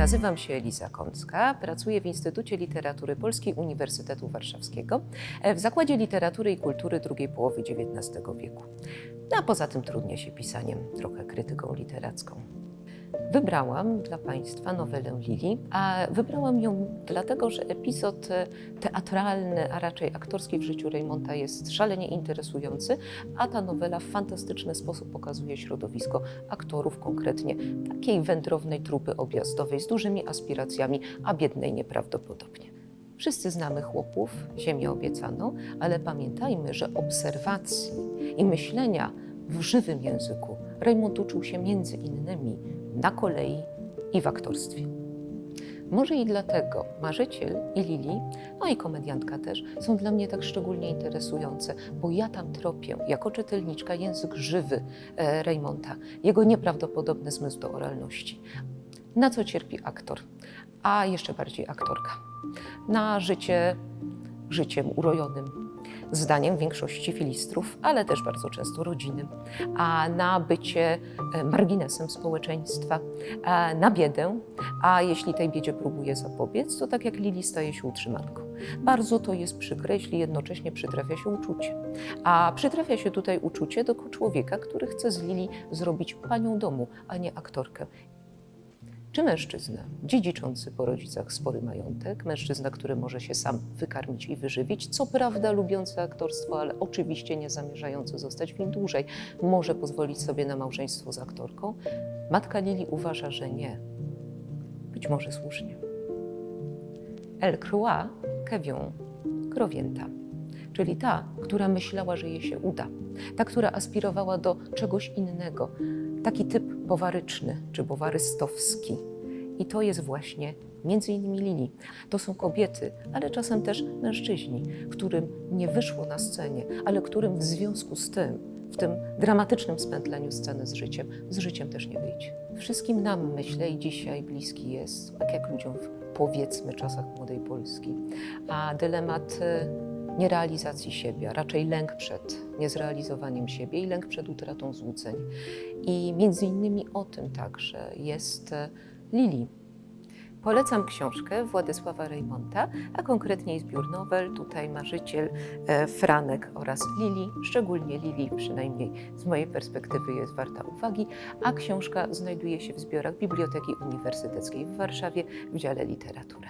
Nazywam się Eliza Kącka, pracuję w Instytucie Literatury Polskiej Uniwersytetu Warszawskiego w Zakładzie Literatury i Kultury drugiej połowy XIX wieku. A poza tym trudnię się pisaniem, trochę krytyką literacką. Wybrałam dla Państwa nowelę Lili, a wybrałam ją dlatego, że epizod teatralny, a raczej aktorski w życiu Reymonta jest szalenie interesujący, a ta nowela w fantastyczny sposób pokazuje środowisko aktorów, konkretnie takiej wędrownej trupy objazdowej z dużymi aspiracjami, a biednej nieprawdopodobnie. Wszyscy znamy Chłopów, Ziemię obiecaną, ale pamiętajmy, że obserwacji i myślenia w żywym języku Reymont uczył się między innymi na kolei i w aktorstwie. Może i dlatego Marzyciel i Lili, no i komediantka też, są dla mnie tak szczególnie interesujące, bo ja tam tropię jako czytelniczka język żywy Reymonta, jego nieprawdopodobny zmysł do oralności. Na co cierpi aktor, a jeszcze bardziej aktorka? Na życiem urojonym, zdaniem większości filistrów, ale też bardzo często rodziny, a na bycie marginesem społeczeństwa, na biedę, a jeśli tej biedzie próbuje zapobiec, to tak jak Lili staje się utrzymanką. Bardzo to jest przykre, jeśli jednocześnie przytrafia się uczucie. A przytrafia się tutaj uczucie do człowieka, który chce z Lili zrobić panią domu, a nie aktorkę. Czy mężczyzna dziedziczący po rodzicach spory majątek, mężczyzna, który może się sam wykarmić i wyżywić, co prawda lubiący aktorstwo, ale oczywiście nie zamierzający zostać w nim dłużej, może pozwolić sobie na małżeństwo z aktorką? Matka Lili uważa, że nie. Być może słusznie. Elle croit qu'avion crovienta, czyli ta, która myślała, że jej się uda, ta, która aspirowała do czegoś innego, taki typ bowaryczny czy bowarystowski. I to jest właśnie między innymi Lili. To są kobiety, ale czasem też mężczyźni, którym nie wyszło na scenie, ale którym w związku z tym, w tym dramatycznym spętleniu sceny z życiem też nie wyjdzie. Wszystkim nam, myślę, i dzisiaj bliski jest, tak jak ludziom w, powiedzmy, czasach młodej Polski, a dylemat nierealizacji siebie, a raczej lęk przed niezrealizowaniem siebie i lęk przed utratą złudzeń. I między innymi o tym także jest Lili. Polecam książkę Władysława Reymonta, a konkretniej zbiór nowel, tutaj Marzyciel, Franek oraz Lili. Szczególnie Lili, przynajmniej z mojej perspektywy, jest warta uwagi, a książka znajduje się w zbiorach Biblioteki Uniwersyteckiej w Warszawie w dziale Literatura.